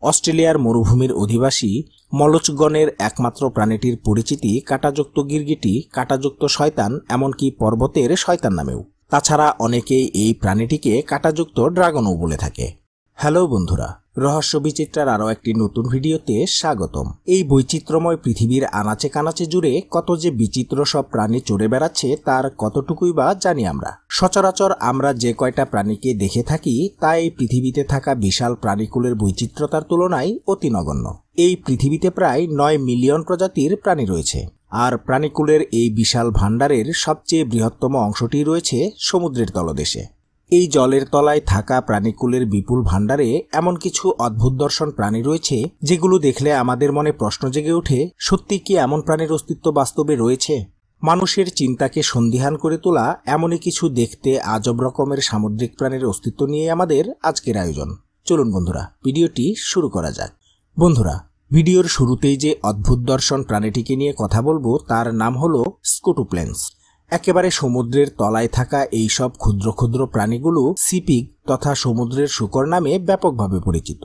অস্ট্রেলিয়ার মরুভূমির অধিবাসী মলচগণের একমাত্র প্রাণীটির পরিচিতি কাঁটাযুক্ত গিরগিটি, কাঁটাযুক্ত শয়তান, এমনকি পর্বতের শয়তান নামেও। তাছাড়া অনেকেই এই প্রাণীটিকে কাঁটাযুক্ত ড্রাগনও বলে থাকে। হ্যালো বন্ধুরা, রহস্য বিচিত্রার আরও একটি নতুন ভিডিওতে স্বাগতম। এই বৈচিত্র্যময় পৃথিবীর আনাচে কানাচে জুড়ে কত যে বিচিত্র সব প্রাণী চড়ে বেড়াচ্ছে তার কতটুকুই বা জানি আমরা। সচরাচর আমরা যে কয়টা প্রাণীকে দেখে থাকি তা এই পৃথিবীতে থাকা বিশাল প্রাণীকুলের বৈচিত্র্যতার তুলনায় অতি নগণ্য। এই পৃথিবীতে প্রায় 9 মিলিয়ন প্রজাতির প্রাণী রয়েছে, আর প্রাণীকুলের এই বিশাল ভাণ্ডারের সবচেয়ে বৃহত্তম অংশটি রয়েছে সমুদ্রের তলদেশে। এই জলের তলায় থাকা প্রাণীকুলের বিপুল ভাণ্ডারে এমন কিছু অদ্ভুত দর্শন প্রাণী রয়েছে যেগুলো দেখলে আমাদের মনে প্রশ্ন জেগে ওঠে, সত্যি কি এমন প্রাণীর অস্তিত্ব বাস্তবে রয়েছে? মানুষের চিন্তাকে সন্দিহান করে তোলা এমনই কিছু দেখতে আজব রকমের সামুদ্রিক প্রাণীর অস্তিত্ব নিয়ে আমাদের আজকের আয়োজন। চলুন বন্ধুরা, ভিডিওটি শুরু করা যাক। বন্ধুরা, ভিডিওর শুরুতেই যে অদ্ভুত দর্শন প্রাণীটিকে নিয়ে কথা বলবো তার নাম হলো স্কুটুপ্লেন্স। একেবারে সমুদ্রের তলায় থাকা এই সব ক্ষুদ্র ক্ষুদ্র প্রাণীগুলো সিপিগ তথা সমুদ্রের শূকর নামে ব্যাপকভাবে পরিচিত।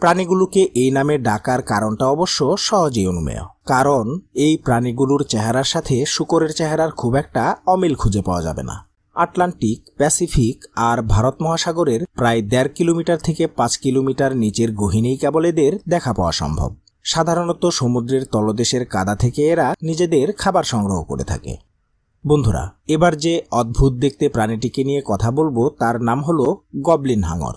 প্রাণীগুলোকে এই নামে ডাকার কারণটা অবশ্য সহজেই অনুমেয়, কারণ এই প্রাণীগুলোর চেহারার সাথে শূকরের চেহারার খুব একটা অমিল খুঁজে পাওয়া যাবে না। আটলান্টিক, প্যাসিফিক আর ভারত মহাসাগরের প্রায় 1.5 কিলোমিটার থেকে 5 কিলোমিটার নিচের গহীনেই কেবল এদের দেখা পাওয়া সম্ভব। সাধারণত সমুদ্রের তলদেশের কাদা থেকে এরা নিজেদের খাবার সংগ্রহ করে থাকে। বন্ধুরা, এবার যে অদ্ভুত দেখতে প্রাণীটিকে নিয়ে কথা বলবো তার নাম হলো গবলিন হাঙর।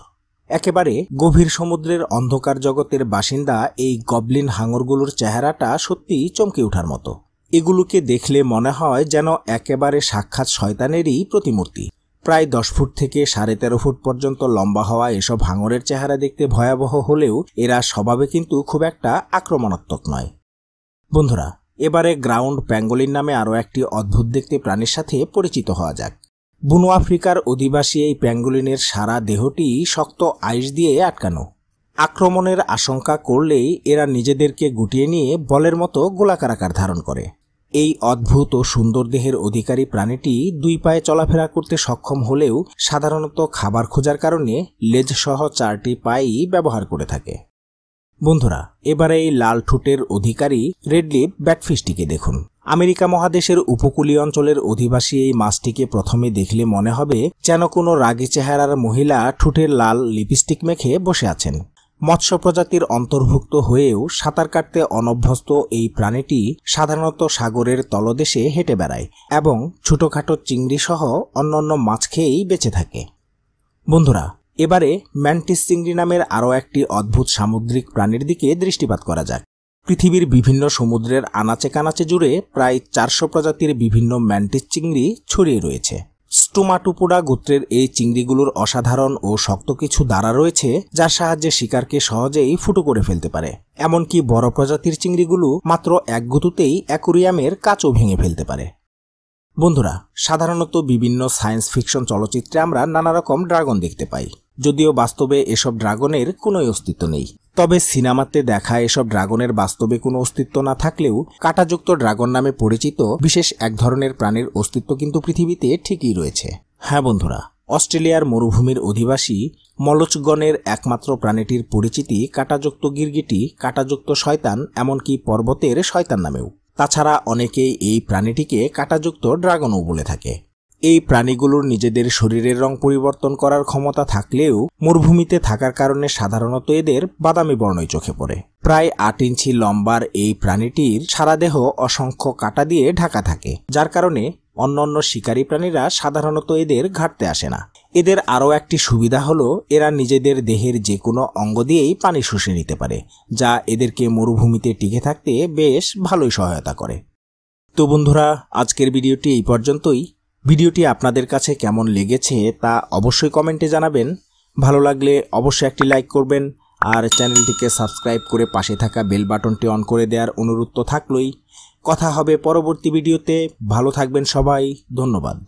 একেবারে গভীর সমুদ্রের অন্ধকার জগতের বাসিন্দা এই গবলিন হাঙরগুলোর চেহারাটা সত্যিই চমকে ওঠার মতো। এগুলোকে দেখলে মনে হয় যেন একেবারে সাক্ষাৎ শয়তানেরই প্রতিমূর্তি। প্রায় 10 ফুট থেকে 13.5 ফুট পর্যন্ত লম্বা হওয়া এসব হাঙরের চেহারা দেখতে ভয়াবহ হলেও এরা স্বভাবে কিন্তু খুব একটা আক্রমণাত্মক নয়। বন্ধুরা, এবারে গ্রাউন্ড প্যাঙ্গোলিন নামে আরও একটি অদ্ভুত দেখতে প্রাণীর সাথে পরিচিত হওয়া যাক। বুনো আফ্রিকার অধিবাসী এই প্যাঙ্গোলিনের সারা দেহটি শক্ত আইস দিয়ে আটকানো। আক্রমণের আশঙ্কা করলেই এরা নিজেদেরকে গুটিয়ে নিয়ে বলের মতো গোলাকার আকার ধারণ করে। এই অদ্ভুত ও সুন্দর দেহের অধিকারী প্রাণীটি 2 পায়ে চলাফেরা করতে সক্ষম হলেও সাধারণত খাবার খোঁজার কারণে লেজসহ 4টি পায়েই ব্যবহার করে থাকে। বন্ধুরা, এবারে এই লাল ঠোঁটের অধিকারী রেডলিপ ব্যাটফিশটিকে দেখুন। আমেরিকা মহাদেশের উপকূলীয় অঞ্চলের অধিবাসী এই মাছটিকে প্রথমে দেখলে মনে হবে যেন কোনো রাগী চেহারার মহিলা ঠোঁটের লাল লিপস্টিক মেখে বসে আছেন। মৎস্য প্রজাতির অন্তর্ভুক্ত হয়েও সাঁতার কাটতে অনভ্যস্ত এই প্রাণীটি সাধারণত সাগরের তলদেশে হেঁটে বেড়ায় এবং ছোটখাটো চিংড়ি সহ অন্যান্য মাছ খেয়েই বেঁচে থাকে। বন্ধুরা, এবারে ম্যান্টিস চিংড়ি নামের আরও একটি অদ্ভুত সামুদ্রিক প্রাণীর দিকে দৃষ্টিপাত করা যাক। পৃথিবীর বিভিন্ন সমুদ্রের আনাচে কানাচে জুড়ে প্রায় 400 প্রজাতির বিভিন্ন ম্যান্টিস চিংড়ি ছড়িয়ে রয়েছে। স্টোমাটোপোডা গোত্রের এই চিংড়িগুলোর অসাধারণ ও শক্ত কিছু দাঁড়া রয়েছে যার সাহায্যে শিকারকে সহজেই ফুটো করে ফেলতে পারে। এমনকি বড় প্রজাতির চিংড়িগুলো মাত্র এক গুঁতোতেই অ্যাকোরিয়ামের কাঁচও ভেঙে ফেলতে পারে। বন্ধুরা, সাধারণত বিভিন্ন সায়েন্স ফিকশন চলচ্চিত্রে আমরা নানা রকম ড্রাগন দেখতে পাই, যদিও বাস্তবে এসব ড্রাগনের কোনো অস্তিত্ব নেই। তবে সিনেমাতে দেখা এসব ড্রাগনের বাস্তবে কোনো অস্তিত্ব না থাকলেও কাঁটাযুক্ত ড্রাগন নামে পরিচিত বিশেষ এক ধরনের প্রাণীর অস্তিত্ব কিন্তু পৃথিবীতে ঠিকই রয়েছে। হ্যাঁ বন্ধুরা, অস্ট্রেলিয়ার মরুভূমির অধিবাসী মলচগণের একমাত্র প্রাণীটির পরিচিতি কাঁটাযুক্ত গিরগিটি, কাঁটাযুক্ত শয়তান, এমনকি পর্বতের শয়তান নামেও। তাছাড়া অনেকেই এই প্রাণীটিকে কাঁটাযুক্ত ড্রাগনও বলে থাকে। এই প্রাণীগুলোর নিজেদের শরীরের রং পরিবর্তন করার ক্ষমতা থাকলেও মরুভূমিতে থাকার কারণে সাধারণত এদের বাদামি বর্ণই চোখে পড়ে। প্রায় 8 ইঞ্চি লম্বার এই প্রাণীটির সারা দেহ অসংখ্য কাঁটা দিয়ে ঢাকা থাকে, যার কারণে অন্যান্য শিকারী প্রাণীরা সাধারণত এদের ঘাটতে আসে না। এদের আরও একটি সুবিধা হলো এরা নিজেদের দেহের যে কোনো অঙ্গ দিয়েই পানি শুষে নিতে পারে, যা এদেরকে মরুভূমিতে টিকে থাকতে বেশ ভালোই সহায়তা করে। তো বন্ধুরা, আজকের ভিডিওটি এই পর্যন্তই। ভিডিওটি আপনাদের কাছে কেমন লেগেছে তা অবশ্যই কমেন্টে জানাবেন। ভালো লাগলে অবশ্যই একটি লাইক করবেন আর চ্যানেলটিকে সাবস্ক্রাইব করে পাশে থাকা বেল বাটনটি অন করে দেওয়ার অনুরোধ তো থাকলোই। কথা হবে পরবর্তী ভিডিওতে। ভালো থাকবেন সবাই, ধন্যবাদ।